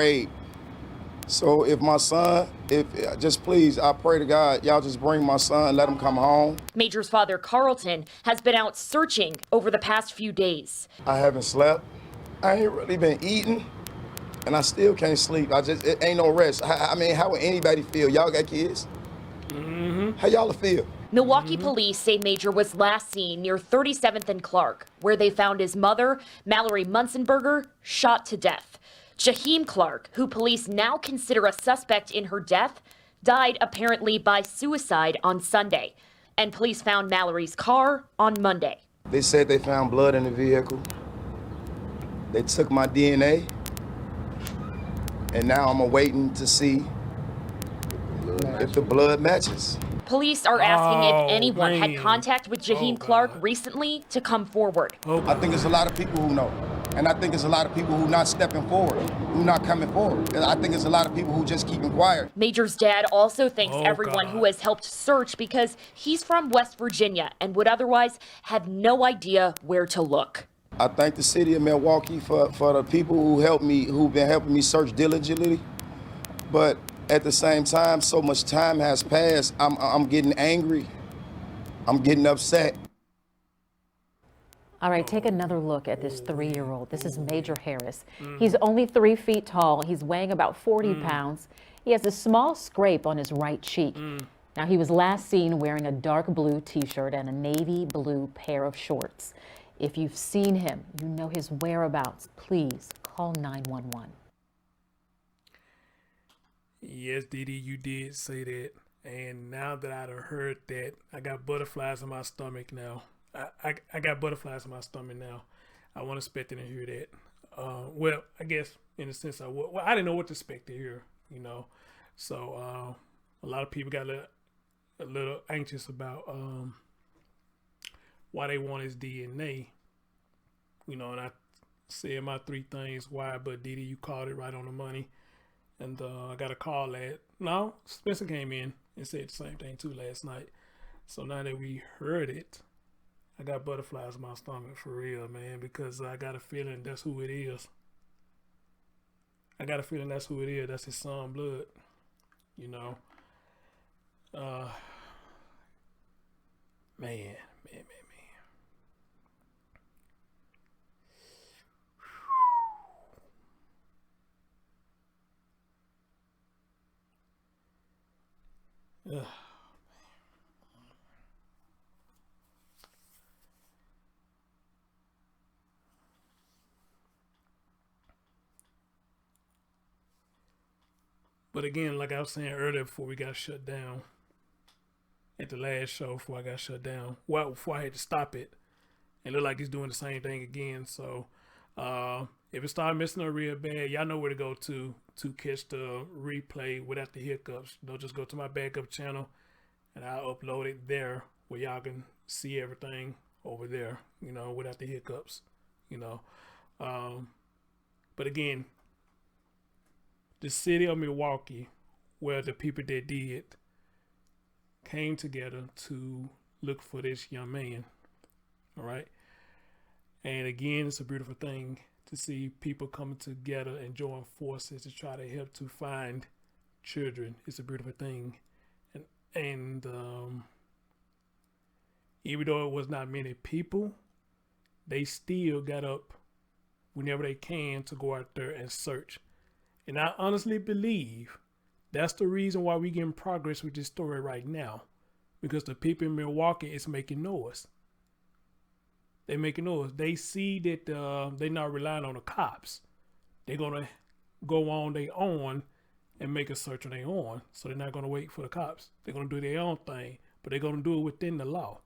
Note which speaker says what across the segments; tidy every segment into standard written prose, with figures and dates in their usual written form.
Speaker 1: Hey, so if my son, if just please, I pray to God, y'all just bring my son, let him come home.
Speaker 2: Major's father, Carlton, has been out searching over the past few days.
Speaker 1: I haven't slept. I ain't really been eating, and I still can't sleep. It ain't no rest. I mean, how would anybody feel? Y'all got kids? How y'all feel?
Speaker 2: Milwaukee police say Major was last seen near 37th and Clarke, where they found his mother, Mallery Muenzenberger, shot to death. Jaheim Clarke, who police now consider a suspect in her death, died apparently by suicide on Sunday. And police found Mallory's car on Monday.
Speaker 1: They said they found blood in the vehicle. They took my DNA, and now I'm awaiting to see if the blood matches.
Speaker 2: Police are asking if anyone had contact with Jaheim Clarke recently to come forward.
Speaker 1: I think there's a lot of people who know. And I think there's a lot of people who not stepping forward, who not coming forward. And I think there's a lot of people who just keeping quiet.
Speaker 2: Major's dad also thanks everyone who has helped search because he's from West Virginia and would otherwise have no idea where to look.
Speaker 1: I thank the city of Milwaukee for the people who helped me, who've been helping me search diligently. But at the same time, so much time has passed, I'm getting angry. I'm getting upset.
Speaker 3: All right, take another look at this 3-year-old. This is Major Harris. He's only 3 feet tall. He's weighing about 40 pounds. He has a small scrape on his right cheek. Now, he was last seen wearing a dark blue t-shirt and a navy blue pair of shorts. If you've seen him, you know his whereabouts. Please call 911.
Speaker 4: Yes, Didi, you did say that. And now that I've heard that, I got butterflies in my stomach now. I got butterflies in my stomach now. I wasn't expecting to hear that. Well, I guess in a sense I didn't know what to expect to hear, you know. So a lot of people got a little anxious about why they want his DNA, you know. And I said my 3 things why, but Didi, you called it right on the money. And I got a call no, Spencer came in and said the same thing too last night. So now that we heard it, I got butterflies in my stomach for real, man, because I got a feeling that's who it is. I got a feeling that's who it is. That's his son blood, you know. Man. Ugh. But again, like I was saying earlier before we got shut down, at the last show before I got shut down, well, before I had to stop it, it looked like he's doing the same thing again. So if it started messing up real bad, y'all know where to go to catch the replay without the hiccups. You know, just go to my backup channel and I'll upload it there where y'all can see everything over there, you know, without the hiccups, you know. But again, the city of Milwaukee, where the people that did came together to look for this young man. All right. And again, it's a beautiful thing to see people coming together and join forces to try to help to find children. It's a beautiful thing. And even though it was not many people, they still got up whenever they can to go out there and search. And I honestly believe that's the reason why we're getting progress with this story right now. Because the people in Milwaukee is making noise. They're making noise. They see that they're not relying on the cops. They're going to go on their own and make a search on their own. So they're not going to wait for the cops. They're going to do their own thing. But they're going to do it within the law.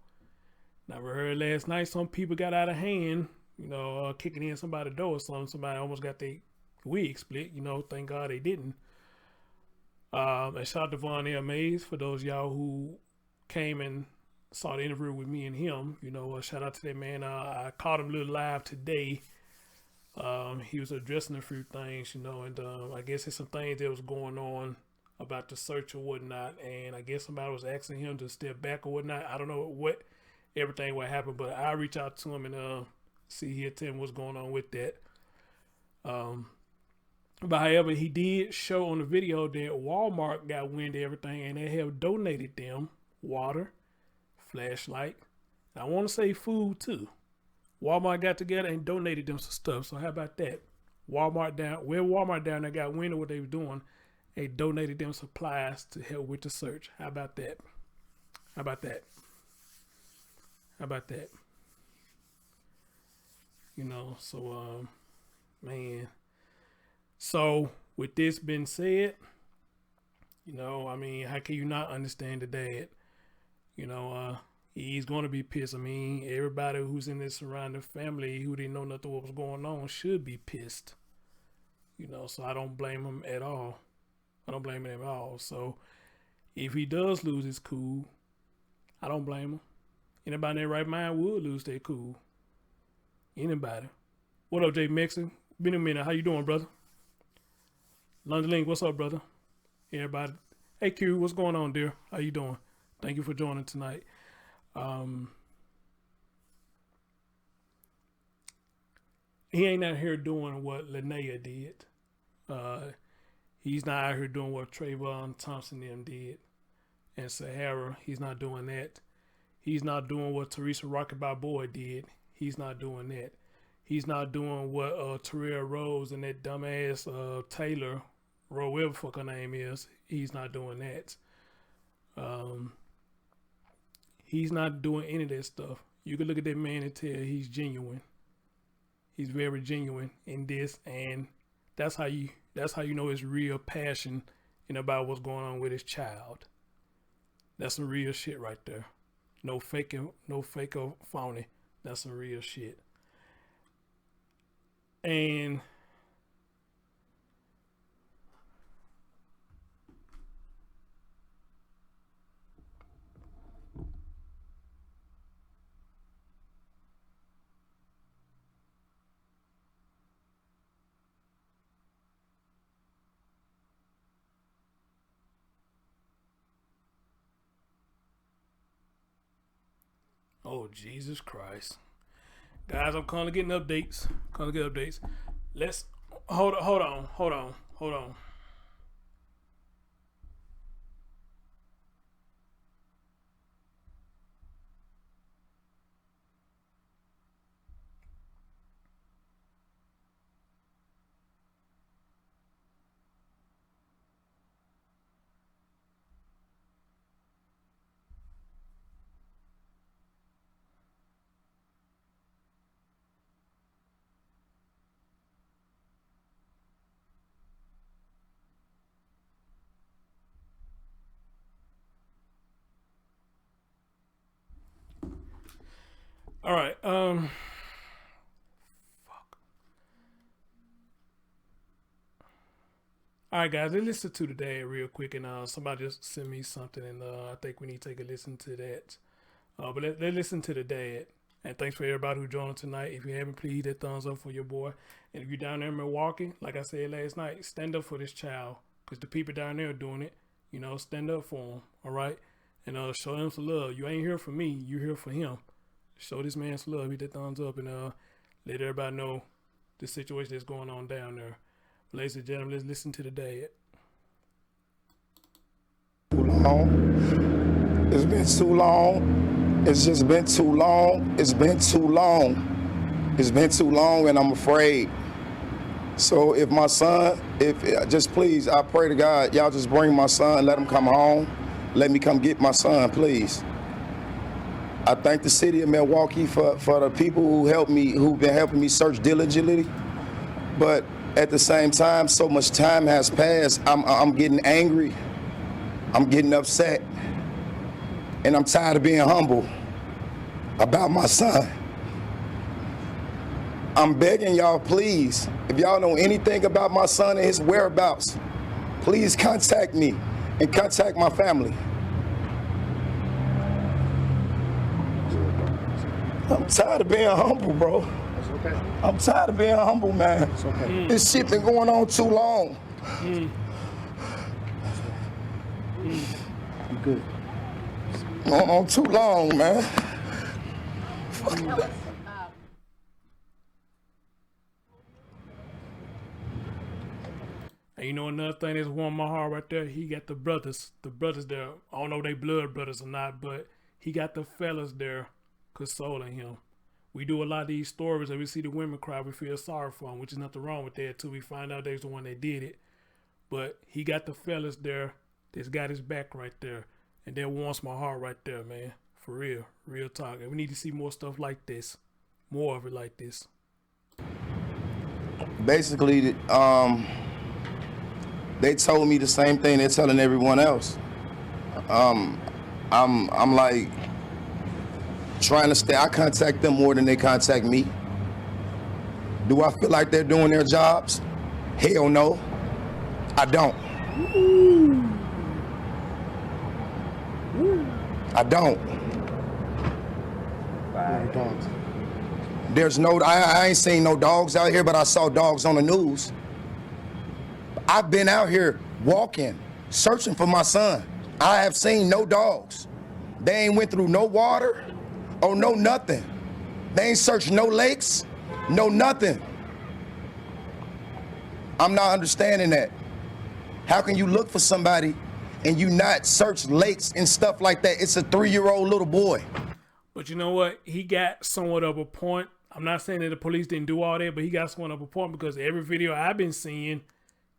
Speaker 4: Now, we heard last night some people got out of hand, you know, kicking in somebody's door or something. Somebody almost got their wig split, you know. Thank God they didn't. And shout out to Von L. Mays for those y'all who came and saw the interview with me and him. You know, shout out to that man. I caught him a little live today. He was addressing a few things, you know, and I guess there's some things that was going on about the search or whatnot. And I guess somebody was asking him to step back or whatnot. I don't know what everything what happened, but I'll reach out to him and see here, tell him what's going on with that. But however, he did show on the video that Walmart got wind of everything and they have donated them water, flashlight, and I want to say food too. Walmart got together and donated them some stuff. So how about that? Walmart down there got wind of what they were doing. They donated them supplies to help with the search. How about that? How about that? How about that? You know, so man. So with this being said, you know, I mean, how can you not understand the dad? You know, he's going to be pissed. I mean, everybody who's in this surrounding family who didn't know nothing what was going on should be pissed. You know, so I don't blame him at all. I don't blame him at all. So if he does lose his cool, I don't blame him. Anybody in their right mind would lose their cool. Anybody. What up, Jay Mixon? Been a minute. How you doing, brother? London Link, what's up, brother? Everybody. Hey, Q, what's going on, dear? How you doing? Thank you for joining tonight. He ain't out here doing what Linnea did. He's not out here doing what Trayvon Thompson them did. And Sahara, he's not doing that. He's not doing what Teresa Rocket Balboa did. He's not doing that. He's not doing what Terrell Rose and that dumbass Taylor, whatever the fuck her name is. He's not doing that. He's not doing any of that stuff. You can look at that man and tell he's genuine. He's very genuine in this, and that's how you know his real passion and about what's going on with his child. That's some real shit right there. No fake or phony. That's some real shit. And oh, Jesus Christ. Guys, I'm calling getting updates. Let's hold on. All right. Fuck. All right, guys. Let's listen to the dad real quick, and somebody just sent me something, and I think we need to take a listen to that. But let's listen to the dad. And thanks for everybody who joined tonight. If you haven't, please hit that thumbs up for your boy. And if you're down there in Milwaukee, like I said last night, stand up for this child, because the people down there are doing it. You know, stand up for him. All right, and show him some love. You ain't here for me. You here for him. Show this man some love. Hit that thumbs up and let everybody know the situation that's going on down there. Ladies and gentlemen, let's listen to the dad.
Speaker 1: Too long. It's been too long. It's just been too long. It's been too long. It's been too long, and I'm afraid. So if my son, just please, I pray to God, y'all just bring my son, let him come home. Let me come get my son, please. I thank the city of Milwaukee for the people who've been helping me search diligently. But at the same time, so much time has passed. I'm getting angry. I'm getting upset. And I'm tired of being humble about my son. I'm begging y'all, please, if y'all know anything about my son and his whereabouts, please contact me and contact my family. I'm tired of being humble, bro.
Speaker 5: That's okay.
Speaker 1: I'm tired of being humble, man.
Speaker 5: It's okay.
Speaker 1: This shit been going on too long.
Speaker 5: You good.
Speaker 1: Going on too long, man. Fuck.
Speaker 4: And you know another thing that's warmed my heart right there? He got the brothers there. I don't know if they blood brothers or not, but he got the fellas there consoling him. We do a lot of these stories and we see the women cry, we feel sorry for them, which is nothing wrong with that until we find out they's the one that did it. But he got the fellas there that's got his back right there. And that warms my heart right there, man. For real. Real talk. And we need to see more stuff like this. More of it like this.
Speaker 1: Basically, they told me the same thing they're telling everyone else. I'm like trying to stay. I contact them more than they contact me. Do I feel like they're doing their jobs? Hell no. I don't. I don't.
Speaker 5: Dogs.
Speaker 1: There's no, I ain't seen no dogs out here, but I saw dogs on the news. I've been out here walking, searching for my son. I have seen no dogs. They ain't went through no water or no nothing. They ain't searched no lakes, no nothing. I'm not understanding that. How can you look for somebody and you not search lakes and stuff like that? It's a 3-year-old little boy.
Speaker 4: But you know what? He got somewhat of a point. I'm not saying that the police didn't do all that, but he got somewhat of a point because every video I've been seeing,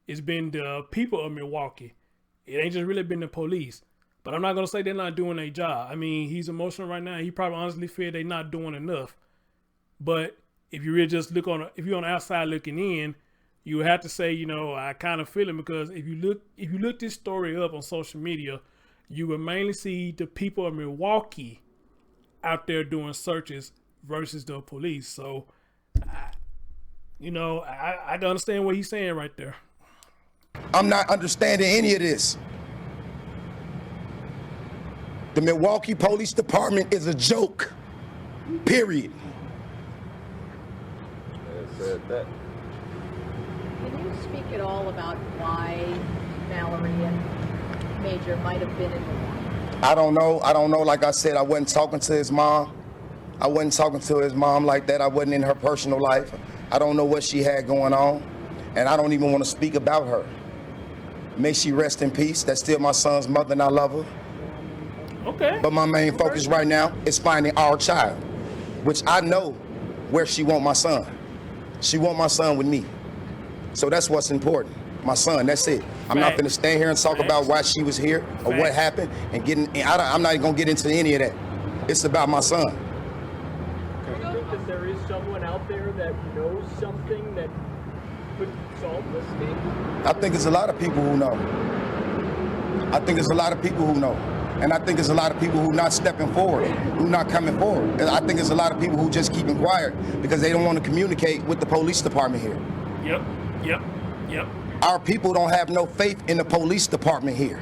Speaker 4: it's been the people of Milwaukee. It ain't just really been the police. But I'm not going to say they're not doing their job. I mean, he's emotional right now. He probably honestly feel they're not doing enough. But if you really just look on, if you're on the outside looking in, you would have to say, you know, I kind of feel it because if you look this story up on social media, you will mainly see the people of Milwaukee out there doing searches versus the police. So, you know, I understand what he's saying right there.
Speaker 1: I'm not understanding any of this. The Milwaukee Police Department is a joke. Period.
Speaker 6: Said that.
Speaker 7: Can you speak at all about why Mallery and Major might have been in Milwaukee?
Speaker 1: I don't know. Like I said, I wasn't talking to his mom. I wasn't talking to his mom like that. I wasn't in her personal life. I don't know what she had going on. And I don't even want to speak about her. May she rest in peace. That's still my son's mother and I love her.
Speaker 4: Okay.
Speaker 1: But my main focus right now is finding our child, which I know where she want my son. She want my son with me. So that's what's important. My son, that's it. I'm not gonna stand here and talk about why she was here or what happened and I'm not even gonna get into any of that. It's about my son.
Speaker 8: Do you think that there is someone out there that knows something that could solve this case?
Speaker 1: I think it's a lot of people who know. I think it's a lot of people who know. And I think it's a lot of people who not stepping forward, who not coming forward. And I think it's a lot of people who just keeping quiet because they don't want to communicate with the police department here.
Speaker 4: Yep.
Speaker 1: Our people don't have no faith in the police department here.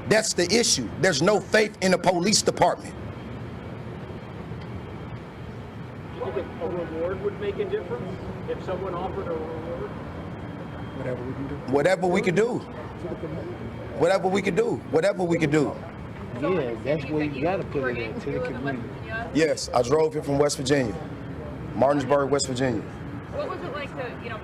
Speaker 1: That's the issue. There's no faith in the police department.
Speaker 8: Do you think a reward would make a difference if someone offered a reward?
Speaker 5: Whatever we can do.
Speaker 1: Whatever we could do. Whatever we could do. Whatever we could do.
Speaker 5: Yeah, that's where you gotta put it at, to the community.
Speaker 1: Yes, I drove here from West Virginia. Martinsburg, West Virginia.
Speaker 9: What was it like to, you know,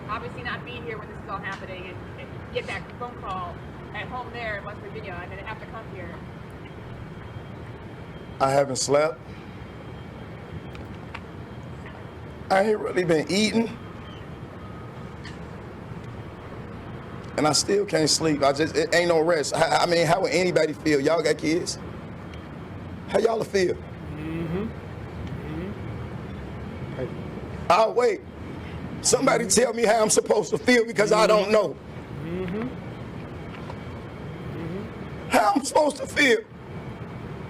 Speaker 9: obviously not be here when this is all happening and get that phone call at home there in West Virginia and then have to come here?
Speaker 1: I haven't slept. I ain't really been eating. And I still can't sleep. It ain't no rest. I mean, how would anybody feel? Y'all got kids? How y'all feel? I'll wait. Somebody tell me how I'm supposed to feel because I don't know. How I'm supposed to feel?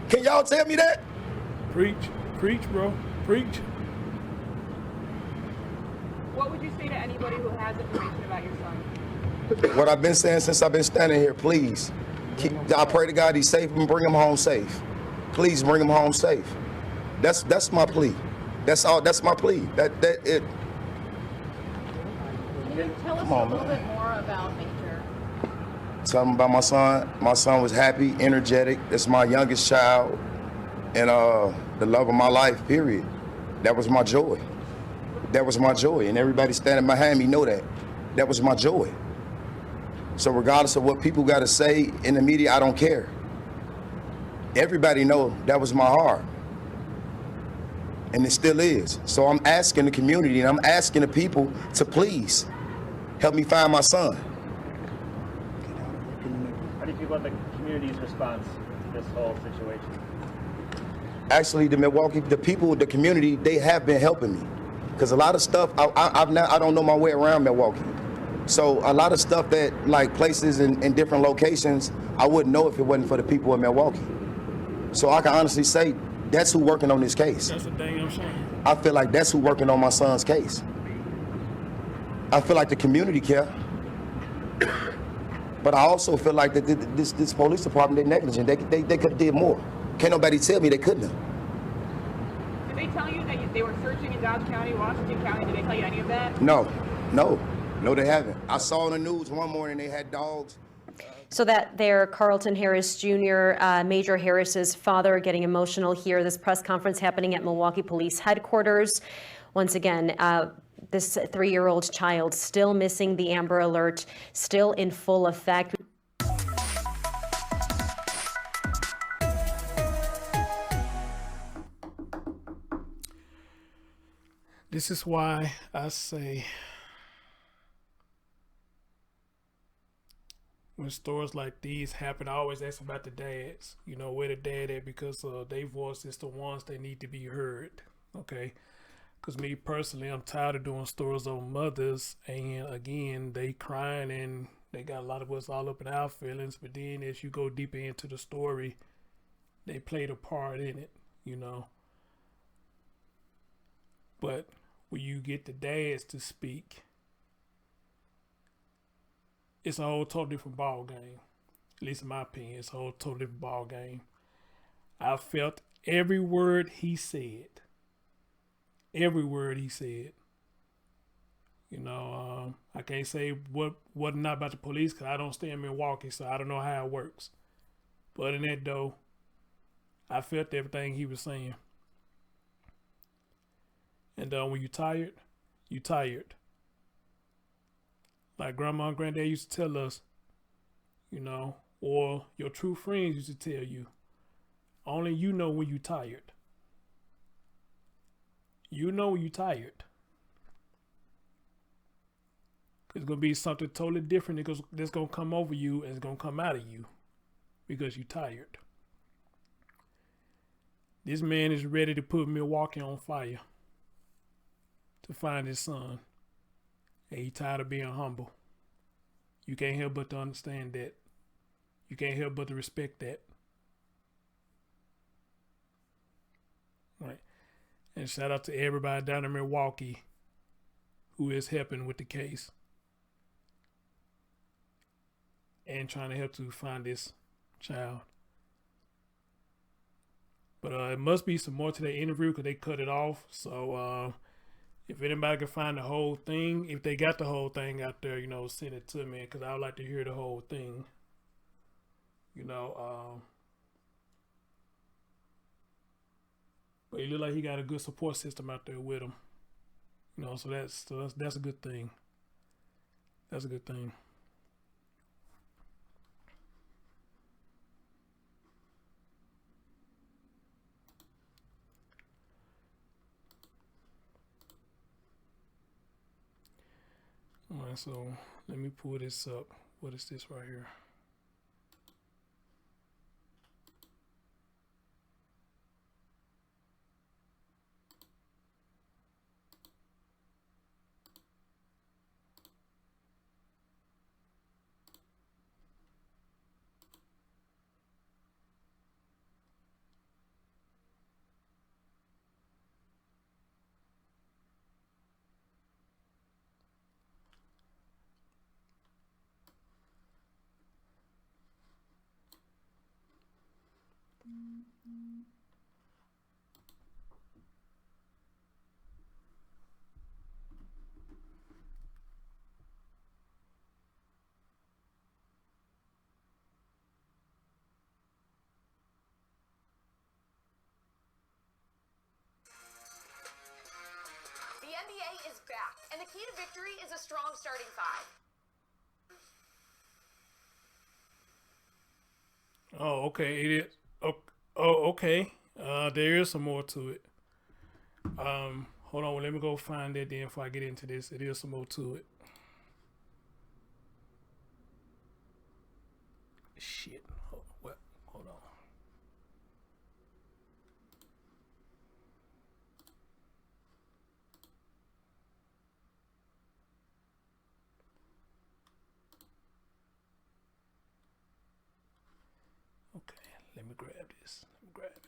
Speaker 1: Can y'all tell me that?
Speaker 4: Preach, bro, preach.
Speaker 9: What would you say to anybody who has information about your son?
Speaker 1: What I've been saying since I've been standing here, please. I pray to God he's safe and bring him home safe. Please bring him home safe. That's my plea. That's all. That's my plea. It.
Speaker 7: Can you tell us a little bit more about Major?
Speaker 1: Tell him about my son. My son was happy, energetic. That's my youngest child, and the love of my life. Period. That was my joy. That was my joy, and everybody standing behind me know that. That was my joy. So regardless of what people got to say in the media, I don't care. Everybody know that was my heart. And it still is. So I'm asking the community and I'm asking the people to please help me find my son.
Speaker 6: How do you feel about the community's response to this whole situation?
Speaker 1: Actually, the people, the community, they have been helping me. Because a lot of stuff, I don't know my way around Milwaukee. So a lot of stuff that, like places in different locations, I wouldn't know if it wasn't for the people in Milwaukee. So I can honestly say, that's who working on this case.
Speaker 4: That's the thing I'm saying.
Speaker 1: I feel like that's who working on my son's case. I feel like the community care. But I also feel like that this police department, they're negligent. They could have did more. Can't nobody tell me they couldn't have.
Speaker 9: Did they tell you that they were searching in Dodge County, Washington County? Did they tell you any of that?
Speaker 1: No, they haven't. I saw on the news one morning they had dogs.
Speaker 10: So that there, Carlton Harris Jr., Major Harris's father, getting emotional here. This press conference happening at Milwaukee Police Headquarters. Once again, this 3-year-old child still missing, the Amber Alert still in full effect.
Speaker 4: This is why I say when stories like these happen, I always ask about the dads. You know, where the dad at, because their voice is the ones that need to be heard. Okay? Because me personally, I'm tired of doing stories on mothers, and again, they crying and they got a lot of us all up in our feelings, but then as you go deeper into the story, they played a part in it, you know. But when you get the dads to speak, it's a whole totally different ball game. At least in my opinion, it's a whole totally different ball game. I felt every word he said. Every word he said. You know, I can't say what not about the police because I don't stay in Milwaukee, so I don't know how it works. But in that though, I felt everything he was saying. And when you're tired, you're tired. Like grandma and granddad used to tell us, you know, or your true friends used to tell you, only you know when you're tired. You know when you're tired. It's going to be something totally different that's going to come over you and it's going to come out of you because you're tired. This man is ready to put Milwaukee on fire to find his son. And he's tired of being humble. You can't help but to understand that. You can't help but to respect that. Right. And shout out to everybody down in Milwaukee who is helping with the case and trying to help to find this child. But it must be some more to the interview because they cut it off. So if anybody can find the whole thing, if they got the whole thing out there, you know, send it to me because I would like to hear the whole thing. You know, but it look like he got a good support system out there with him. You know, so that's a good thing. That's a good thing. All right, so let me pull this up. What is this right here?
Speaker 11: The NBA is back, and the key to victory is a strong starting five.
Speaker 4: Oh, okay. It is. Oh, okay. There is some more to it. Hold on. Let me go find that then before I get into this. It is some more to it. Shit. What? Hold on. Okay, let me grab this. Let me grab it.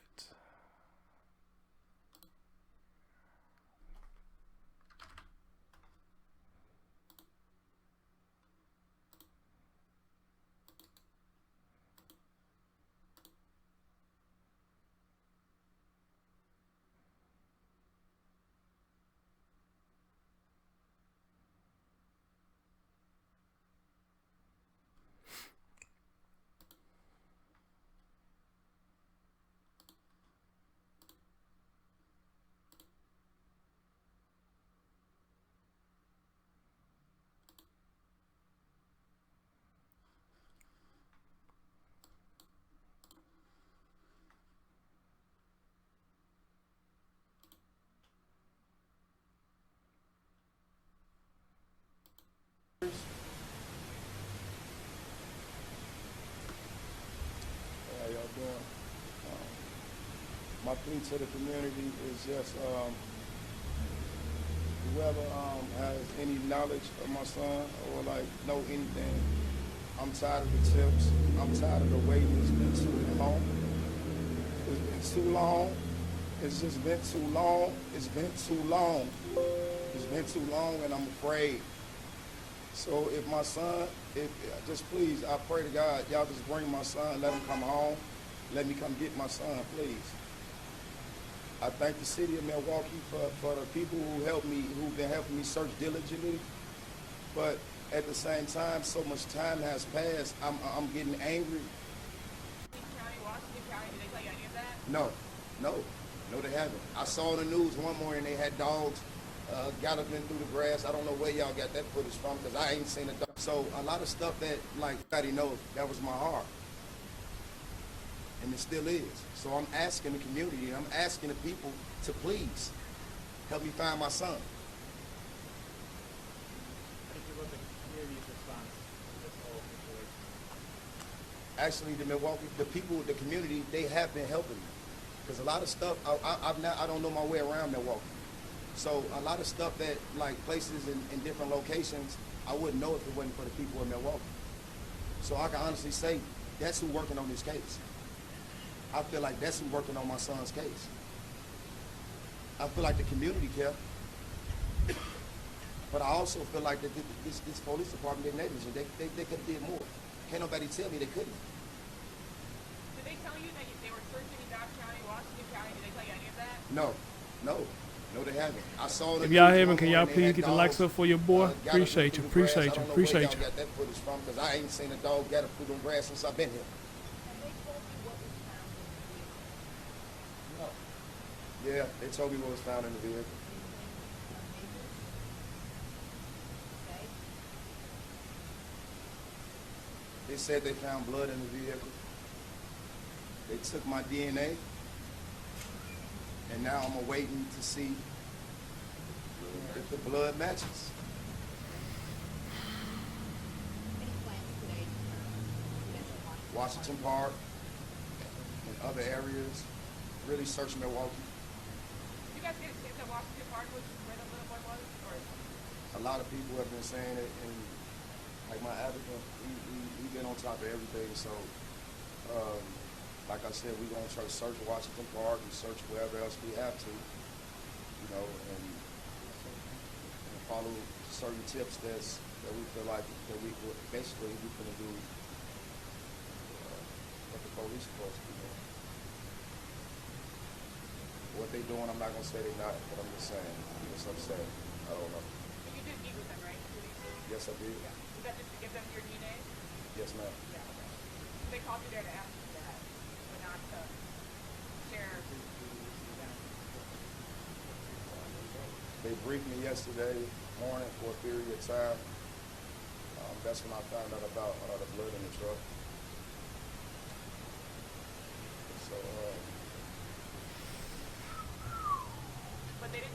Speaker 1: How y'all doing? My plea to the community is just whoever has any knowledge of my son or like know anything, I'm tired of the tips. I'm tired of the waiting. It's been too long. It's been too long. It's just been too long. It's been too long. It's been too long, and I'm afraid. So if my son, just please, I pray to God, y'all just bring my son, let him come home. Let me come get my son, please. I thank the city of Milwaukee for the people who helped me, who've been helping me search diligently. But at the same time, so much time has passed, I'm getting angry.
Speaker 9: County, Washington County, did they tell you any of that?
Speaker 1: No, they haven't. I saw the news one morning, they had dogs galloping through the grass. I don't know where y'all got that footage from because I ain't seen it. So a lot of stuff that like everybody knows, that was my heart. And it still is. So I'm asking the community, I'm asking the people to please help me find my son.
Speaker 6: How do you feel about the community's response to this whole situation?
Speaker 1: Actually, the Milwaukee, the people, the community, they have been helping me. Because a lot of stuff, I don't know my way around Milwaukee. So a lot of stuff that, like places in different locations, I wouldn't know if it wasn't for the people in Milwaukee. So I can honestly say, that's who's working on this case. I feel like that's who's working on my son's case. I feel like the community care. But I also feel like that this police department, they're negligent. They could have did more. Can't nobody tell me they couldn't.
Speaker 9: Did they tell you that they were searching in Dodge County, Washington County? Did they tell you any of that?
Speaker 1: No, they haven't. I saw the
Speaker 4: If y'all
Speaker 1: news
Speaker 4: haven't,
Speaker 1: one
Speaker 4: can y'all
Speaker 1: morning, they
Speaker 4: please
Speaker 1: had
Speaker 4: get the
Speaker 1: dogs,
Speaker 4: likes up for your boy?
Speaker 1: galloping
Speaker 4: Appreciate you,
Speaker 1: through the grass.
Speaker 4: appreciate
Speaker 1: I
Speaker 4: you,
Speaker 1: don't know
Speaker 4: appreciate
Speaker 1: where
Speaker 4: you.
Speaker 1: y'all got that footage from because I ain't seen a dog gallop through the grass since I've been here. Yeah, they told me what was found in the vehicle. They said they found blood in the vehicle. They took my DNA, and now I'm awaiting to see if the blood matches. Washington Park and other areas, really search Milwaukee.
Speaker 9: You guys get a chance at Washington Park, which is where the little boy was? Or?
Speaker 1: A lot of people have been saying it, and like my advocate, we've been on top of everything. So, like I said, we're gonna try to search Washington Park and search wherever else we have to, you know, and follow certain tips that we feel like that we gonna do what the police are supposed to be doing. What they doing, I'm not gonna say they're not, but I'm just saying. Yes, I'm saying. I don't know.
Speaker 9: But you did meet with them, right?
Speaker 1: Yes, I did.
Speaker 9: Yeah. Was that just to give them your DNA?
Speaker 1: Yes, ma'am.
Speaker 9: Yeah, okay. They called you there to ask you that, but not to share.
Speaker 1: They briefed me yesterday morning for a period of time. That's when I found out about the blood in the truck.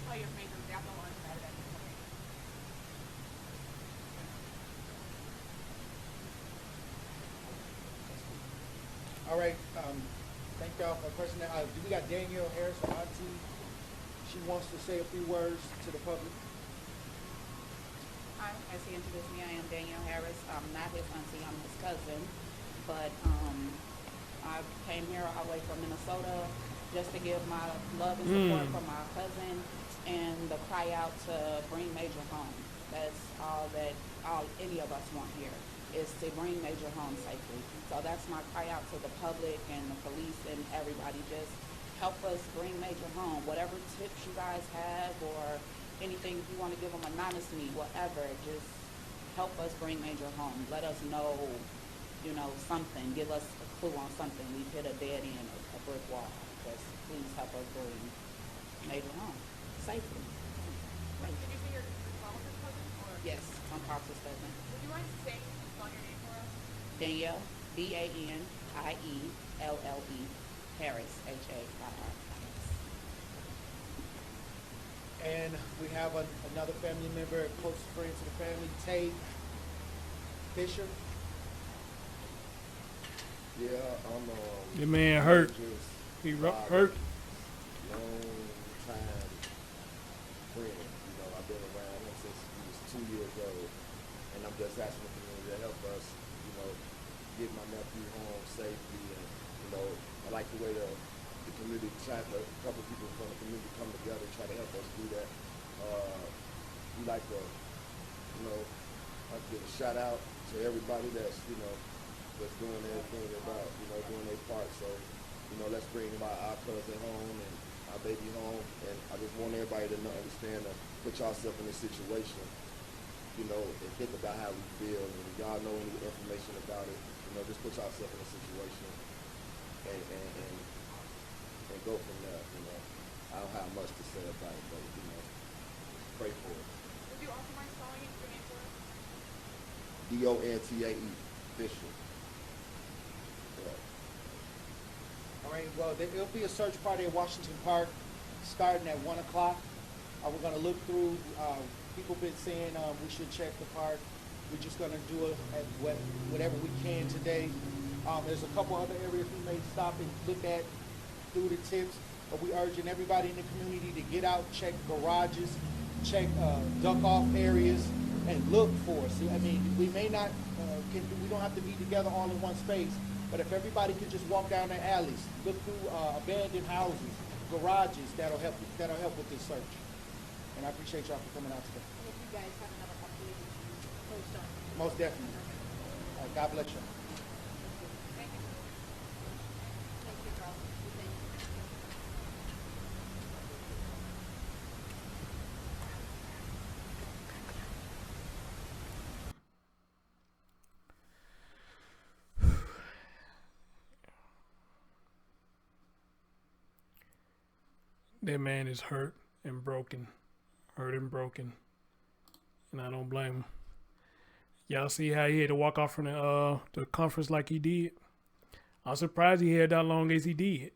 Speaker 9: tell you if Major was out the lunch Saturday.
Speaker 5: All right. Thank y'all for the question. We got Danielle Harris, our auntie. She wants to say a few words to the public.
Speaker 12: Hi, as he introduced me, I am Danielle Harris. I'm not his auntie, I'm his cousin. But I came here all the way from Minnesota just to give my love and support for my cousin and the cry out to bring Major home. That's all any of us want here, is to bring Major home safely. So that's my cry out to the public and the police and everybody. Just help us bring Major home. Whatever tips you guys have or anything, if you want to give them anonymously, whatever, just help us bring Major home. Let us know, you know, something. Give us a clue on something. We've hit a dead end, a brick wall. Just please help us bring Major home safely.
Speaker 9: Did you say your Carlton's cousin? Or?
Speaker 12: Yes, I'm Carlton's cousin.
Speaker 9: Would you mind saying spell your name for us?
Speaker 12: Danielle, D-A-N-I-E-L-L-E, Harris, H-A-R-R.
Speaker 5: And we have another family member, a close friend to the family, Tay Fisher.
Speaker 13: Yeah, I'm
Speaker 4: the man hurt. He hurt.
Speaker 13: Long time friend. You know, I've been around him since he was 2 years old, and I'm just asking the community to help us. You know, get my nephew home safely, and you know, I like the way the community tried to, a couple people from the community come together and try to help us do that. We like to, you know, like to give a shout out to everybody that's, you know, that's doing everything about, you know, doing their part. So, you know, let's bring our cousin home and our baby home. And I just want everybody to understand to put yourself in this situation, you know, and think about how we feel. And if y'all know any information about it, you know, just put yourself in a situation and go from there. You know, I don't have much to say about it, but you know, pray for it.
Speaker 9: Would you also mind spelling your name for us?
Speaker 13: D-O-N-T-A-E, Fisher.
Speaker 5: All right, well, there'll be a search party at Washington Park starting at 1 o'clock. We're going to look through, people been saying we should check the park. We're just going to do it at whatever we can today. There's a couple other areas we may stop and look at through the tips, but we urging everybody in the community to get out, check garages, check duck-off areas, and look for us. I mean, we may not, we don't have to be together all in one space, but if everybody could just walk down the alleys, look through abandoned houses, garages, that'll help with this search. And I appreciate y'all for coming out today.
Speaker 7: And if you guys have another update, post on.
Speaker 5: Most definitely. God bless you.
Speaker 7: Thank you. Thank you, Carl. Thank you.
Speaker 4: That man is hurt and broken. And I don't blame him. Y'all see how he had to walk off from the conference like he did? I'm surprised he had that long as he did.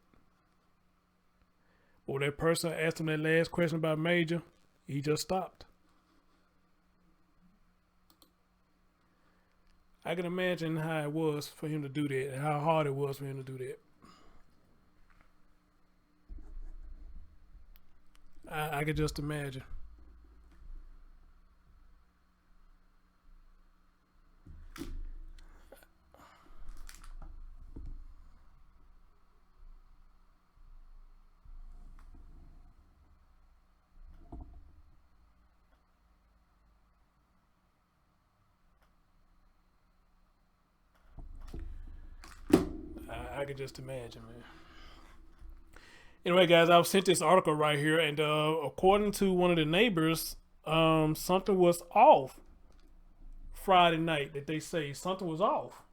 Speaker 4: But when that person asked him that last question about Major, he just stopped. I can imagine how it was for him to do that and how hard it was for him to do that. I could just imagine. I could just imagine, man. Anyway, guys, I was sent this article right here, and according to one of the neighbors, something was off Friday night. That they say something was off.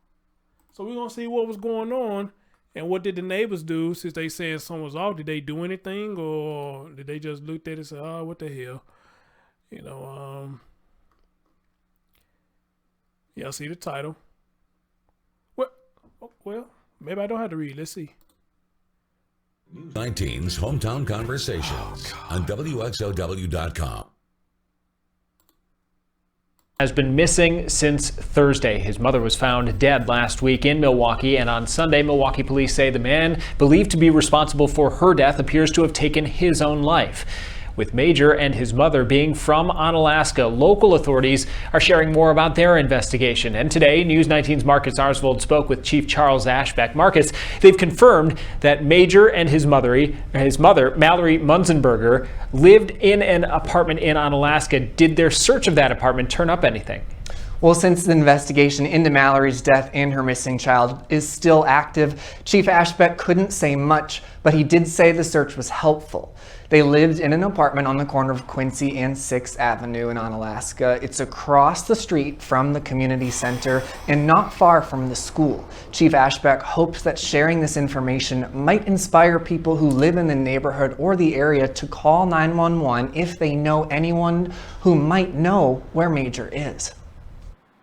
Speaker 4: So we're gonna see what was going on, and what did the neighbors do since they said something was off? Did they do anything, or did they just look at it and say, "Oh, what the hell?" You know. Y'all see the title? Well, maybe I don't have to read. Let's see.
Speaker 14: 19's Hometown Conversations on WXOW.com.
Speaker 15: Has been missing since Thursday. His mother was found dead last week in Milwaukee, and on Sunday, Milwaukee police say the man believed to be responsible for her death appears to have taken his own life. With Major and his mother being from Onalaska, local authorities are sharing more about their investigation. And today, News 19's Marcus Arsvold spoke with Chief Charles Ashbeck. Marcus, they've confirmed that Major and his mother, Mallery Muenzenberger, lived in an apartment in Onalaska. Did their search of that apartment turn up anything?
Speaker 16: Well, since the investigation into Mallory's death and her missing child is still active, Chief Ashbeck couldn't say much, but he did say the search was helpful. They lived in an apartment on the corner of Quincy and 6th Avenue in Onalaska. It's across the street from the community center and not far from the school. Chief Ashbeck hopes that sharing this information might inspire people who live in the neighborhood or the area to call 911 if they know anyone who might know where Major is.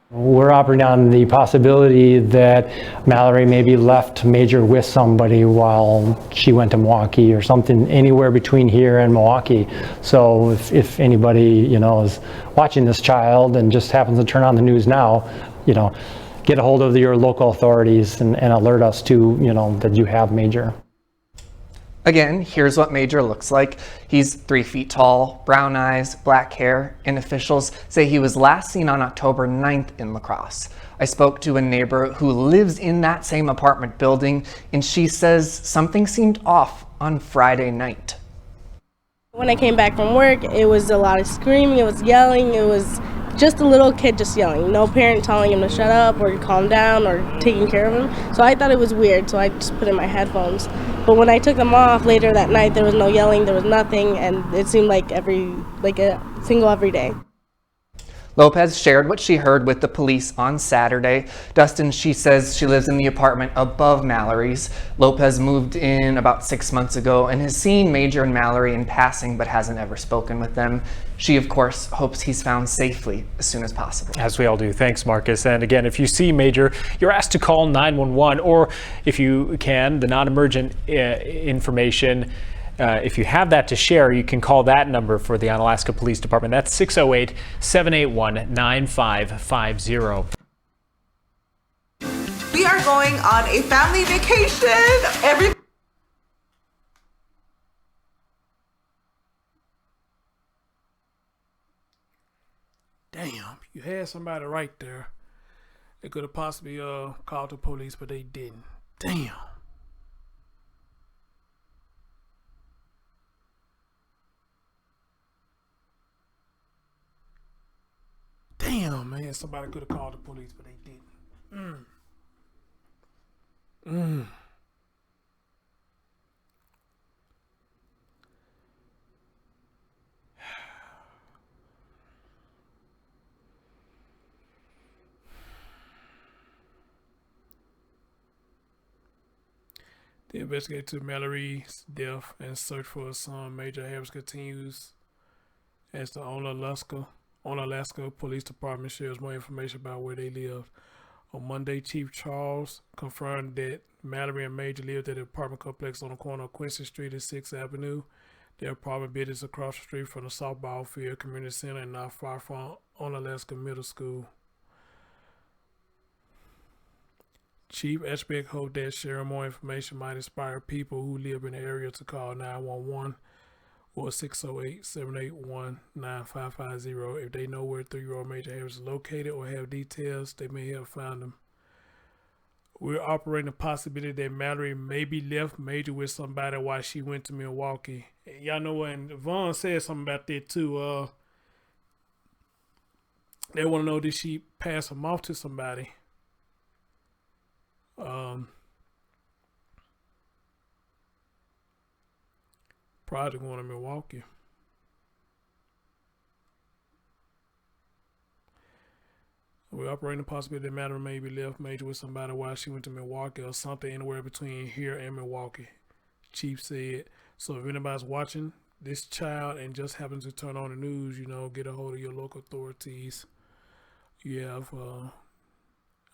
Speaker 17: We're operating on the possibility that Mallery maybe left Major with somebody while she went to Milwaukee or something, anywhere between here and Milwaukee. So if anybody, is watching this child and just happens to turn on the news now, get a hold of your local authorities and alert us to, that you have Major.
Speaker 16: Again, here's what Major looks like. He's 3 feet tall, brown eyes, black hair, and officials say he was last seen on October 9th in La Crosse. I spoke to a neighbor who lives in that same apartment building, and she says something seemed off on Friday night.
Speaker 18: When I came back from work, it was a lot of screaming, it was yelling, it was just a little kid just yelling. No parent telling him to shut up or calm down or taking care of him. So I thought it was weird, so I just put in my headphones. But when I took them off later that night, there was no yelling, there was nothing, and it seemed like a single every day.
Speaker 16: Lopez shared what she heard with the police on Saturday. Dustin, she says she lives in the apartment above Mallory's. Lopez moved in about 6 months ago and has seen Major and Mallery in passing but hasn't ever spoken with them. She, of course, hopes he's found safely as soon as possible.
Speaker 15: As we all do. Thanks, Marcus. And again, if you see Major, you're asked to call 911, or if you can, the non-emergent information. If you have that to share, you can call that number for the Onalaska Police Department. That's 608-781-9550.
Speaker 19: We are going on a family vacation.
Speaker 4: Damn, you had somebody right there. They could have possibly called the police, but they didn't. Damn. Damn, man, somebody could have called the police, but they didn't. The investigation to Mallory's death and search for her son, Major Harris, continues as the Onalaska Police Department shares more information about where they lived. On Monday, Chief Charles confirmed that Mallery and Major lived at the apartment complex on the corner of Quincy Street and 6th Avenue. Their apartment building is across the street from the softball field, community center, and not far from Onalaska Middle School. Chief Ashbeck hoped that sharing more information might inspire people who live in the area to call 911 or 608-781-9550 if they know where 3-year-old Major Harris is located or have details they may have found him. We're operating the possibility that Mallery maybe left Major with somebody while she went to Milwaukee. Y'all know when Vaughn said something about that too. They want to know, did she pass him off to somebody? Project going to Milwaukee. We're operating the possibility that Mallery maybe left Major with somebody while she went to Milwaukee or something anywhere between here and Milwaukee, Chief said. So if anybody's watching this child and just happens to turn on the news, get a hold of your local authorities. You have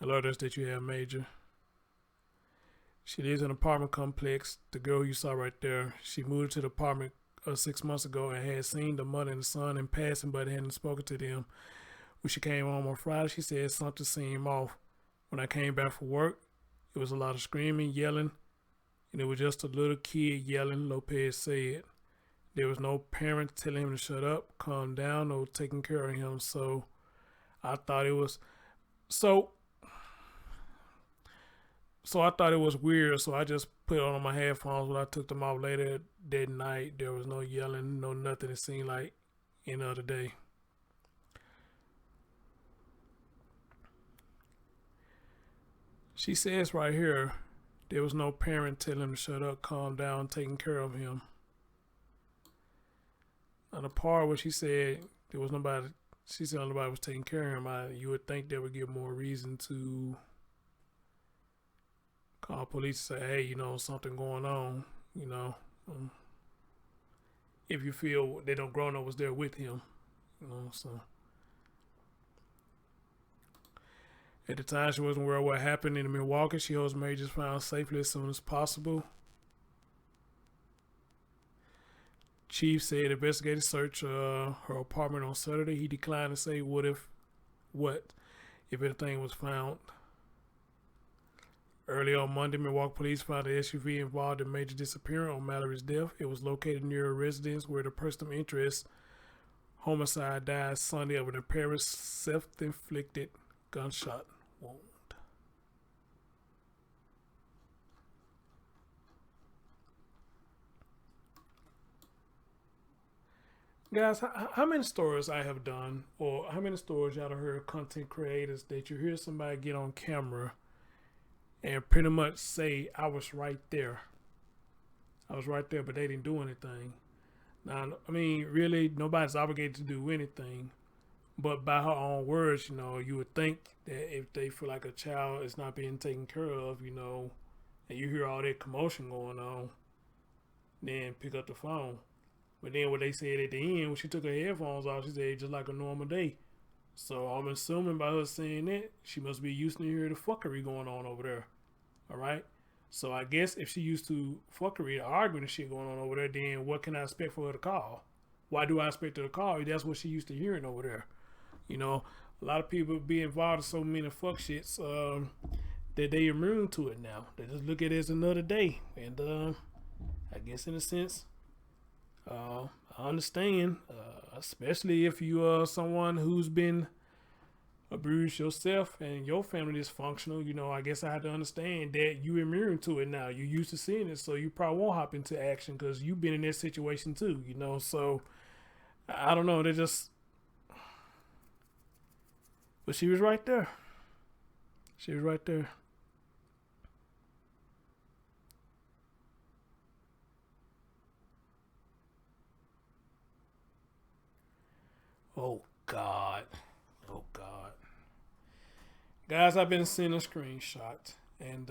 Speaker 4: alert us that you have Major. She lives in an apartment complex. The girl you saw right there, she moved to the apartment 6 months ago and had seen the mother and the son in passing, but hadn't spoken to them. When she came home on Friday, she said something seemed off. When I came back from work, it was a lot of screaming, yelling, and it was just a little kid yelling, Lopez said. There was no parent telling him to shut up, calm down, or taking care of him. So I thought it was I thought it was weird, so I just put it on my headphones. When I took them off later that night, there was no yelling, no nothing. It seemed like any other day. She says right here, there was no parent telling him to shut up, calm down, taking care of him. On the part where she said there was nobody, she said nobody was taking care of him, you would think they would give more reason to call police and say, hey, you know, something going on, you know. If you feel they don't grown up was there with him, you know, so. At the time, she wasn't aware of what happened in Milwaukee. She hopes Mary is found safely as soon as possible. Chief said investigators searched her apartment on Saturday. He declined to say what if anything was found. Early on Monday, Milwaukee police found an SUV involved in major disappearance on Mallery's death. It was located near a residence where the person of interest, homicide, died Sunday of an apparent self-inflicted gunshot wound. Guys, how many stories I have done, or how many stories y'all have heard content creators that you hear somebody get on camera and pretty much say, I was right there. I was right there, but they didn't do anything. Now, I mean, really, nobody's obligated to do anything. But by her own words, you know, you would think that if they feel like a child is not being taken care of, you know, and you hear all that commotion going on, then pick up the phone. But then what they said at the end, when she took her headphones off, she said just like a normal day. So I'm assuming by her saying that, she must be used to hear the fuckery going on over there. All right? So I guess if she used to fuckery, arguing and shit going on over there, then what can I expect for her to call? Why do I expect her to call? That's what she used to hearing over there. You know, a lot of people be involved in so many fuck shits that they immune to it now. They just look at it as another day. And I guess in a sense, I understand, especially if you are someone who's been abused yourself and your family is dysfunctional. You know, I guess I have to understand that you immune to it now. You're used to seeing it, so you probably won't hop into action because you've been in that situation too, you know. So I don't know, they just, but she was right there. She was right there. Oh God. Oh God. Guys, I've been seeing a screenshot, and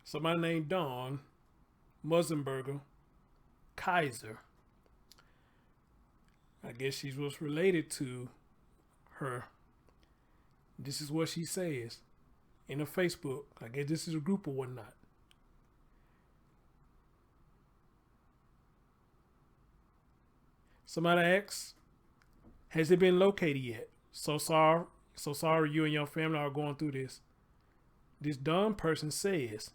Speaker 4: somebody named Dawn Muenzenberger Kaiser. I guess she was related to her. This is what she says in her Facebook. I guess this is a group or whatnot. Somebody asks, has it been located yet? So sorry you and your family are going through this. This dumb person says,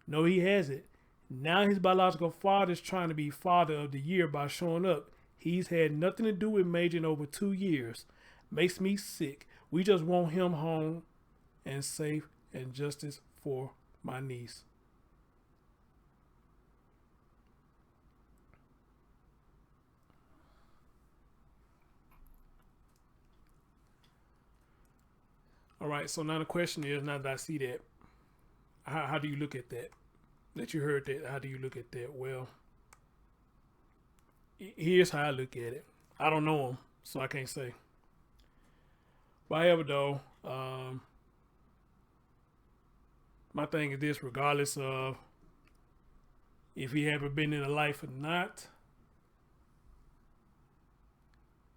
Speaker 4: no, he hasn't. Now his biological father is trying to be father of the year by showing up. He's had nothing to do with Major in over 2 years. Makes me sick. We just want him home and safe and justice for my niece. All right, so now the question is, now that I see that, how do you look at that? That you heard that, how do you look at that? Well, here's how I look at it. I don't know him, so I can't say. However, though, my thing is this, regardless of if he ever been in a life or not,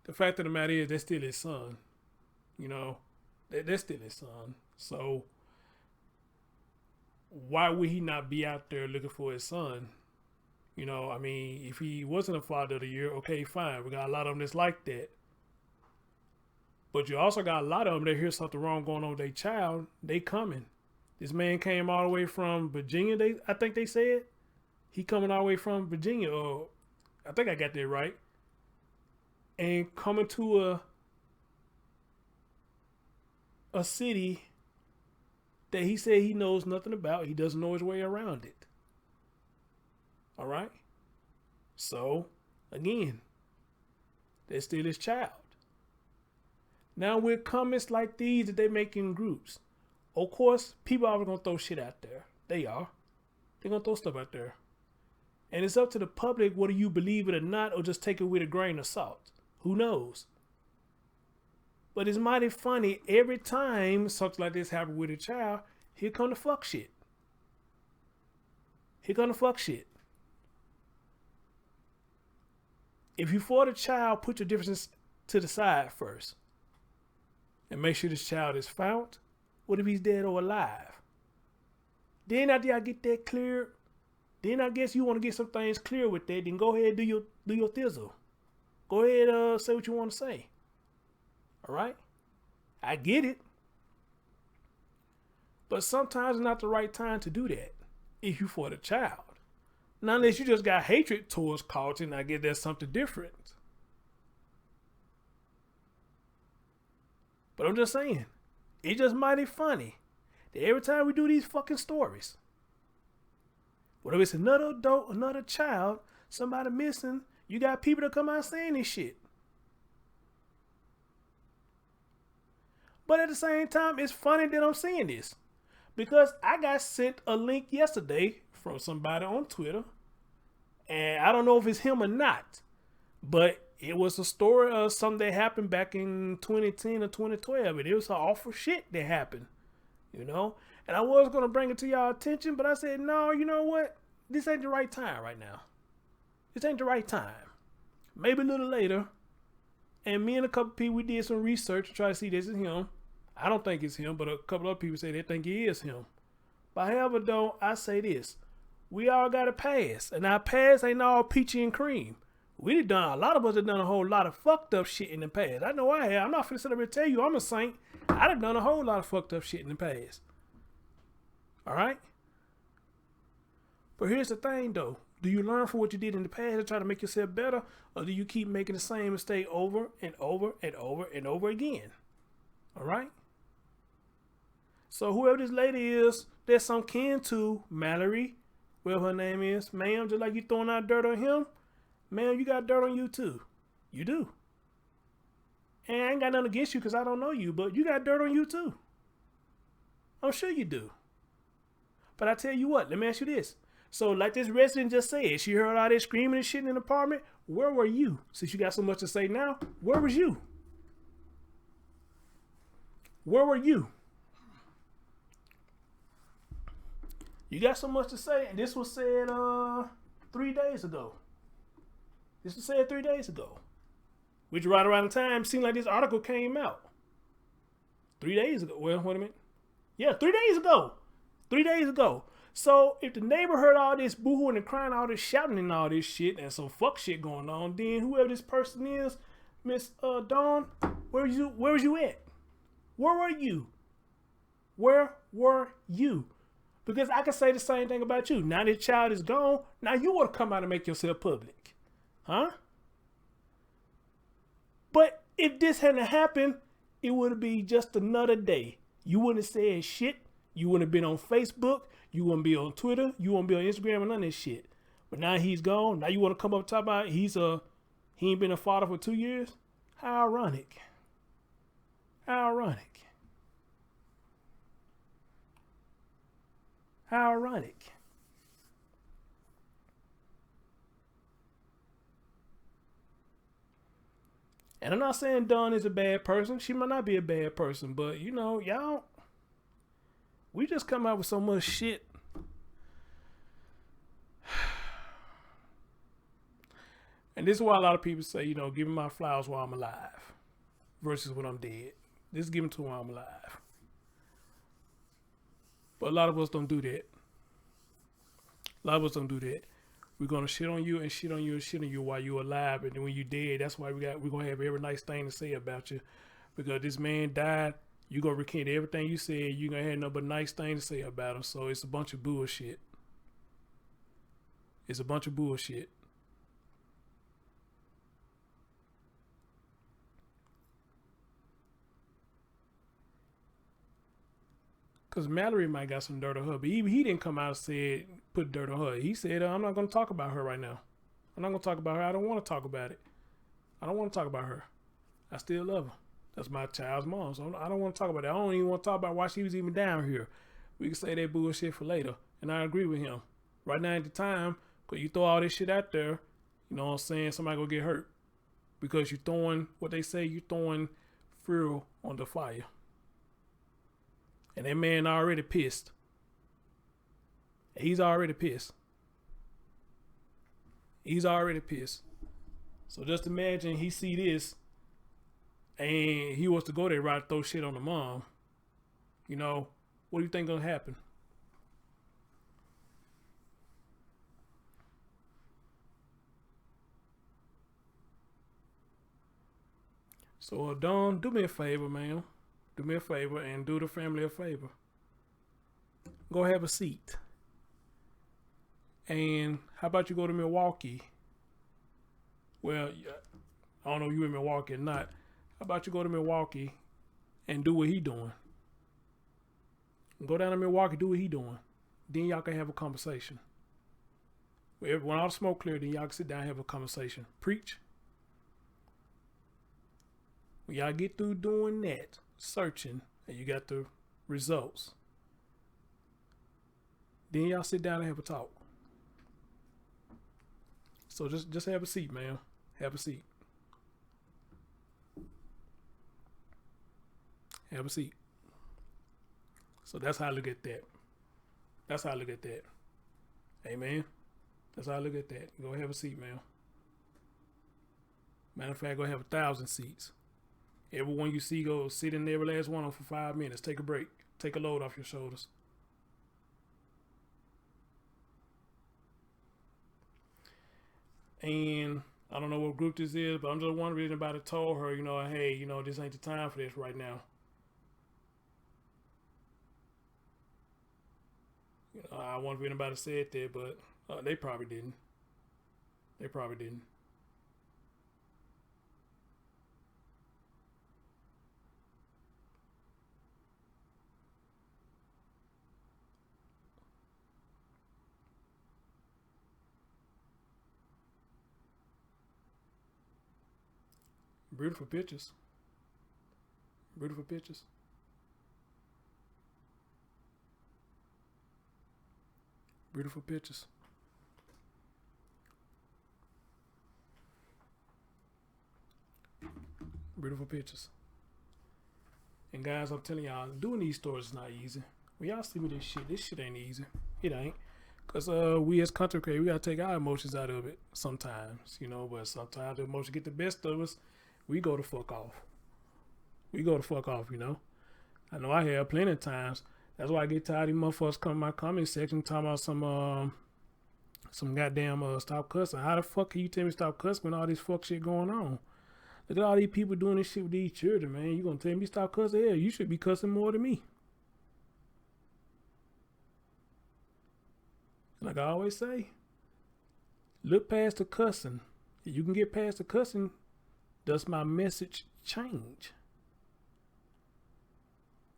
Speaker 4: the fact of the matter is that's still his son. You know, that's still his son. So why would he not be out there looking for his son? You know, I mean, if he wasn't a father of the year, okay, fine. We got a lot of them that's like that. But you also got a lot of them that hear something wrong going on with their child. They coming. This man came all the way from Virginia, I think they said. He coming all the way from Virginia. I think I got that right. And coming to a city that he said he knows nothing about. He doesn't know his way around it. All right? So, again, that's still his child. Now with comments like these that they make in groups, of course, people are going to throw shit out there. They are. They're going to throw stuff out there. And it's up to the public whether you believe it or not, or just take it with a grain of salt. Who knows? But it's mighty funny every time something like this happens with a child, here come the fuck shit. Here come the fuck shit. If you for the child, put your differences to the side first. And make sure this child is found. What if he's dead or alive? Then after y'all get that cleared, then I guess you want to get some things clear with that, then go ahead and do your thizzle. Go ahead, say what you want to say. All right? I get it. But sometimes it's not the right time to do that if you for the child. Now, unless you just got hatred towards Carlton, I guess that's something different. But I'm just saying, it's just mighty funny that every time we do these fucking stories, whether it's another adult, another child, somebody missing, you got people that come out saying this shit. But at the same time, it's funny that I'm seeing this. Because I got sent a link yesterday from somebody on Twitter. And I don't know if it's him or not. But it was a story of something that happened back in 2010 or 2012. And it was some awful shit that happened. You know? And I was going to bring it to y'all attention. But I said, no, you know what? This ain't the right time right now. This ain't the right time. Maybe a little later. And me and a couple people, we did some research to try to see this is him. I don't think it's him, but a couple other people say they think he is him. But however, though, I say this. We all got a past. And our past ain't all peachy and cream. We done, a lot of us have done a whole lot of fucked up shit in the past. I know I have. I'm not finna sit up here and tell you I'm a saint. I done done a whole lot of fucked up shit in the past. Alright? But here's the thing, though. Do you learn from what you did in the past and try to make yourself better? Or do you keep making the same mistake over and over and over and over again? Alright? So whoever this lady is, there's some kin to Mallery, whatever her name is. Ma'am, just like you throwing out dirt on him, ma'am, you got dirt on you too. You do. And I ain't got nothing against you because I don't know you, but you got dirt on you too. I'm sure you do. But I tell you what, let me ask you this. So like this resident just said, she heard all that screaming and shit in the apartment. Where were you? Since you got so much to say now, where was you? Where were you? You got so much to say, and this was said 3 days ago. This was said 3 days ago. Which right around the time it seemed like this article came out. 3 days ago. Well, wait a minute. Yeah, 3 days ago. 3 days ago. So if the neighbor heard all this boohooing and crying, all this shouting and all this shit, and some fuck shit going on, then whoever this person is, Miss Dawn, where was you at? Where were you? Where were you? Because I can say the same thing about you. Now this child is gone. Now you want to come out and make yourself public. Huh? But if this hadn't happened, it would be just another day. You wouldn't have said shit. You wouldn't have been on Facebook. You wouldn't be on Twitter. You wouldn't be on Instagram and none of this shit. But now he's gone. Now you want to come up and talk about he ain't been a father for 2 years? How ironic. How ironic. How ironic. And I'm not saying Dawn is a bad person. She might not be a bad person, but you know, y'all, we just come out with so much shit. And this is why a lot of people say, you know, give me my flowers while I'm alive versus when I'm dead. Just give them to while I'm alive. But a lot of us don't do that. A lot of us don't do that. We're gonna shit on you and shit on you and shit on you while you're alive, and then when you're dead, that's why we're gonna have every nice thing to say about you. Because this man died, you gonna recant everything you said, you gonna have nothing but nice things to say about him. So it's a bunch of bullshit. It's a bunch of bullshit. Because Mallery might got some dirt on her, but he didn't come out and say put dirt on her. He said, I'm not going to talk about her right now. I'm not going to talk about her. I don't want to talk about it. I don't want to talk about her. I still love her. That's my child's mom, so I don't want to talk about it. I don't even want to talk about why she was even down here. We can say that bullshit for later, and I agree with him. Right now at the time, because you throw all this shit out there, you know what I'm saying, somebody going to get hurt. Because you're throwing, what they say, you're throwing fuel on the fire. And that man already pissed. He's already pissed. He's already pissed. So just imagine he see this and he wants to go there right to throw shit on the mom. You know, what do you think gonna happen? So Dawn, do me a favor, man. Do me a favor and do the family a favor. Go have a seat. And how about you go to Milwaukee? Well, I don't know if you in Milwaukee or not. How about you go to Milwaukee and do what he doing? Go down to Milwaukee, do what he doing. Then y'all can have a conversation. When all the smoke clear, then y'all can sit down and have a conversation. Preach. When y'all get through doing that, searching, and you got the results, then y'all sit down and have a talk. So just have a seat, man. Have a seat. Have a seat. So that's how I look at that. That's how I look at that. Amen. That's how I look at that. Go have a seat, man. Matter of fact, go have 1,000 seats. Everyone you see, go sit in every last one of them for 5 minutes. Take a break. Take a load off your shoulders. And I don't know what group this is, but I'm just wondering about it. Told her, you know, hey, you know, this ain't the time for this right now. You know, I wonder if anybody said that, but they probably didn't. They probably didn't. Beautiful pictures. Beautiful pictures. Beautiful pictures. Beautiful pictures. And guys, I'm telling y'all, doing these stories is not easy. When y'all see me this shit ain't easy. It ain't. Because we as content creators, we got to take our emotions out of it sometimes, you know, but sometimes the emotions get the best of us. We go the fuck off. We go the fuck off, you know. I know I have plenty of times. That's why I get tired of these motherfuckers coming in my comment section talking about some goddamn stop cussing. How the fuck can you tell me stop cussing when all this fuck shit going on? Look at all these people doing this shit with these children, man. You gonna tell me stop cussing? Hell, you should be cussing more than me. Like I always say, look past the cussing. If you can get past the cussing, does my message change?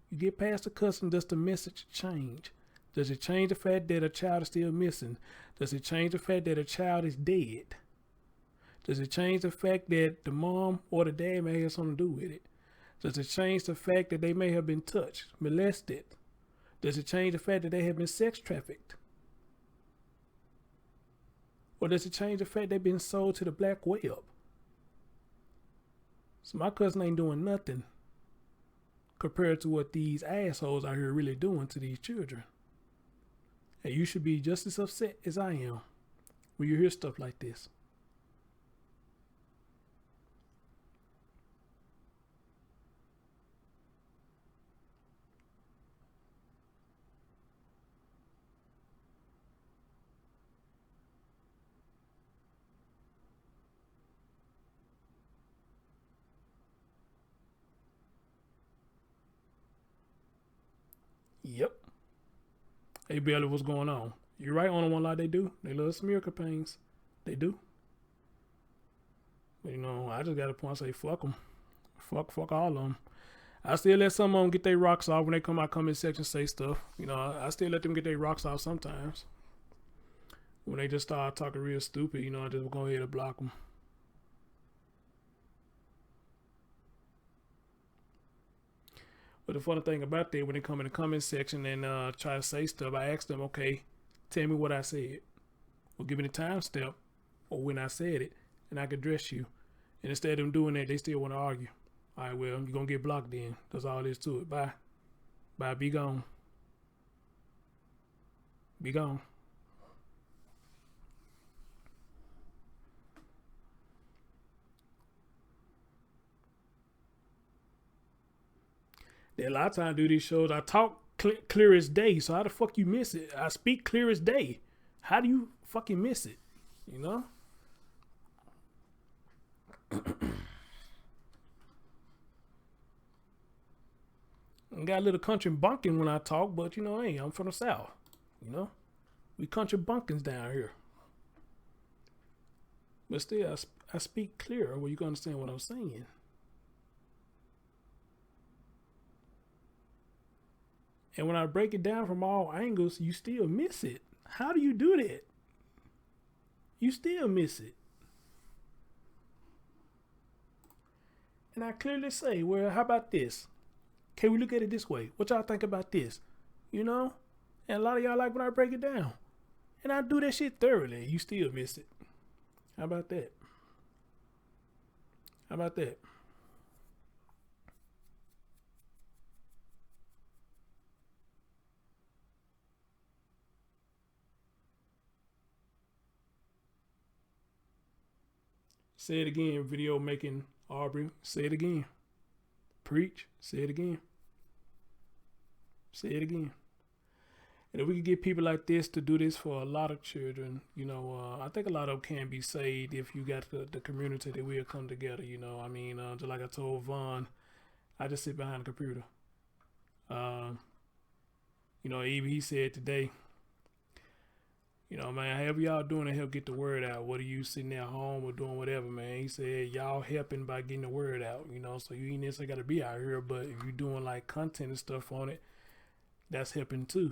Speaker 4: You get past the cussing, does the message change? Does it change the fact that a child is still missing? Does it change the fact that a child is dead? Does it change the fact that the mom or the dad may have something to do with it? Does it change the fact that they may have been touched, molested? Does it change the fact that they have been sex trafficked? Or does it change the fact they've been sold to the black web? So my cousin ain't doing nothing compared to what these assholes out here really doing to these children. And you should be just as upset as I am when you hear stuff like this. Hey, Billy, what's going on? You're right on the one lie they do. They love smear campaigns. They do. But, you know, I just got a point to say, fuck them. Fuck all of them. I still let some of them get their rocks off when they come out comment section say stuff. You know, I still let them get their rocks off sometimes. When they just start talking real stupid, you know, I just go ahead and block them. But the funny thing about that, when they come in the comment section and try to say stuff, I ask them, okay, tell me what I said. Or give me the timestamp or when I said it, and I can address you. And instead of them doing that, they still want to argue. All right, well, you're going to get blocked then. That's all there is to it. Bye. Bye. Be gone. Be gone. A lot of times I do these shows, I talk clear as day, so how the fuck you miss it? I speak clear as day. How do you fucking miss it? You know? I got a little country bunking when I talk, but you know, hey, I'm from the South. You know? We country bunkins down here. But still, I speak clear where you can understand what I'm saying. And when I break it down from all angles, you still miss it. How do you do that? You still miss it. And I clearly say, well, how about this? Can we look at it this way? What y'all think about this? You know? And a lot of y'all like when I break it down. And I do that shit thoroughly. You still miss it. How about that? How about that? Say it again, video making Aubrey. Say it again. Preach. Say it again. Say it again. And if we could get people like this to do this for a lot of children, you know, I think a lot of them can be saved if you got the community that will come together, you know. I mean, just like I told Vaughn, I just sit behind the computer. You know, even he said today, you know, man, however y'all doing to help get the word out, whether you sitting at home or doing whatever, man, he said y'all helping by getting the word out, you know, so you ain't necessarily got to be out here, but if you doing like content and stuff on it, that's helping too.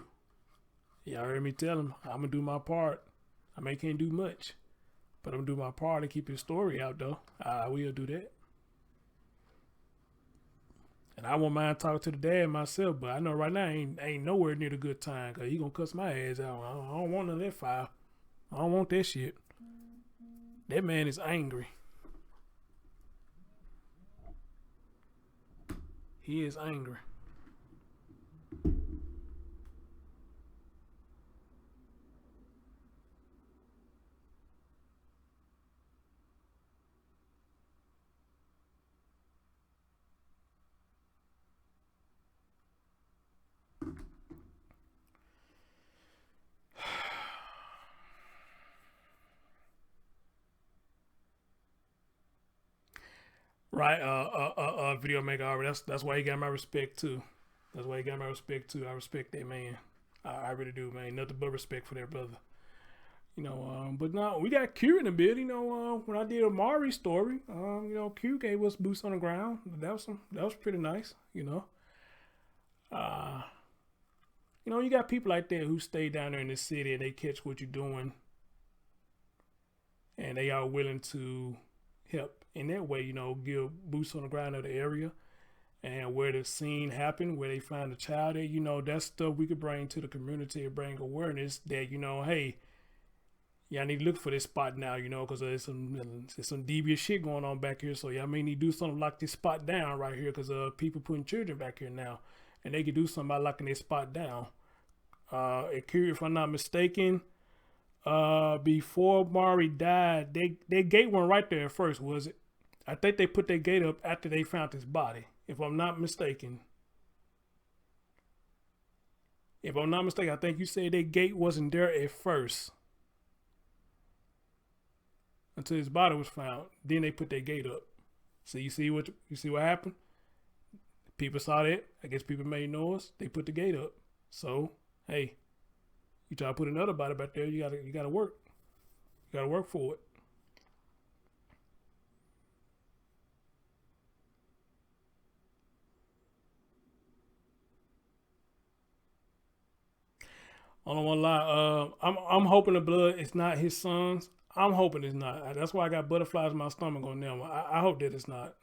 Speaker 4: Y'all heard me tell him, I'm going to do my part. I may can't do much, but I'm going to do my part to keep his story out, though. I will do that. And I won't mind talking to the dad myself, but I know right now ain't nowhere near the good time because he going to cuss my ass out. I don't want none of that file. I don't want that shit. That man is angry. He is angry. Right, video maker Aubrey. That's why he got my respect too. That's why he got my respect too. I respect that man. I really do, man. Nothing but respect for that brother. You know, but no, we got Q in the building. You know, when I did a Mari story, you know, Q gave us boots on the ground. That was pretty nice. You know, you got people like that who stay down there in the city and they catch what you're doing, and they are willing to help in that way, you know, give boots on the ground of the area and where the scene happened, where they find the child at, you know, that's stuff we could bring to the community and bring awareness that, you know, hey, y'all need to look for this spot now, you know, because there's some devious shit going on back here. So y'all may need to do something, lock this spot down right here because people putting children back here now, and they could do something by locking this spot down. If I'm not mistaken, before Mari died, they gate went right there at first, was it? I think they put their gate up after they found his body, if I'm not mistaken. If I'm not mistaken, I think you said their gate wasn't there at first until his body was found. Then they put their gate up. So you see what happened? People saw that. I guess people made noise. They put the gate up. So hey, You try to put another body back there, you gotta work. You gotta work for it. I don't want to lie. I'm hoping the blood is not his son's. I'm hoping it's not. That's why I got butterflies in my stomach on them. I hope that it's not.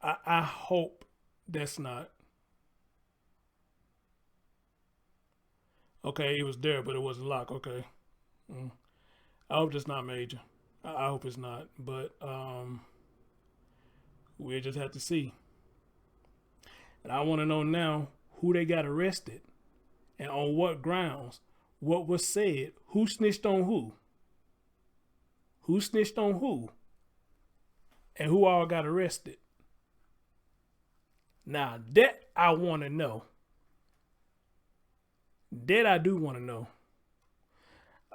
Speaker 4: I hope that's not. Okay, it was there, but it wasn't locked. Okay. I hope it's not Major. I hope it's not. But we'll just have to see. And I want to know now who they got arrested and on what grounds. What was said? Who snitched on who? Who snitched on who? And who all got arrested? Now that I want to know. That I do want to know.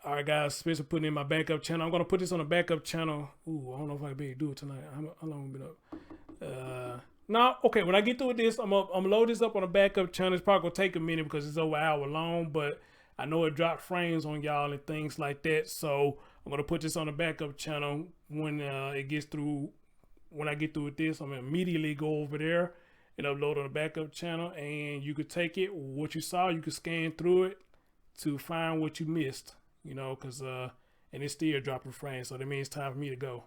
Speaker 4: All right, guys. Spencer putting in my backup channel. I'm going to put this on a backup channel. Ooh, I don't know if I can be able to do it tonight. How long have we been up? No, okay. When I get through with this, I'm gonna load this up on a backup channel. It's probably going to take a minute because it's over an hour long, but I know it dropped frames on y'all and things like that. So I'm going to put this on a backup channel when it gets through. When I get through with this, I'm going to immediately go over there and upload on a backup channel, and you could take it, what you saw, you could scan through it to find what you missed, you know, because, and it's still dropping frames, so that means it's time for me to go.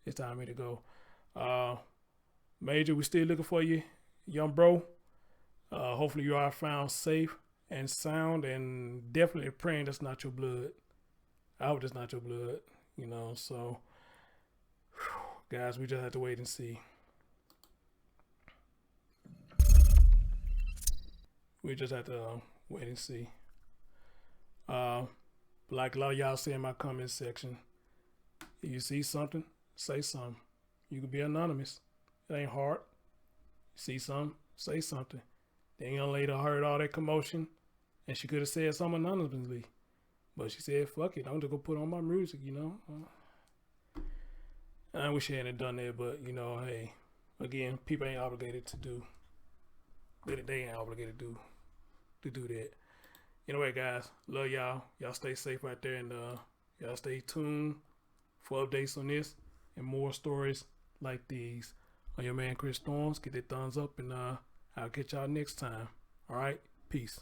Speaker 4: It's time for me to go. Major, we still looking for you, young bro. Hopefully you are found safe and sound, and definitely praying that's not your blood. I hope that's not your blood, you know, so, whew, guys, we just have to wait and see. We just have to wait and see. Like a lot of y'all say in my comment section, if you see something, say something. You can be anonymous. It ain't hard. You see something, say something. The young lady heard all that commotion, and she could have said something anonymously. But she said, fuck it, I'm just gonna put on my music, you know. I wish she hadn't done that, but, you know, hey, again, people ain't obligated to do. They ain't obligated to do that. Anyway, guys, love y'all. Y'all stay safe out there, and y'all stay tuned for updates on this and more stories like these. On your man Chris Storms, get that thumbs up, and I'll catch y'all next time. All right, peace.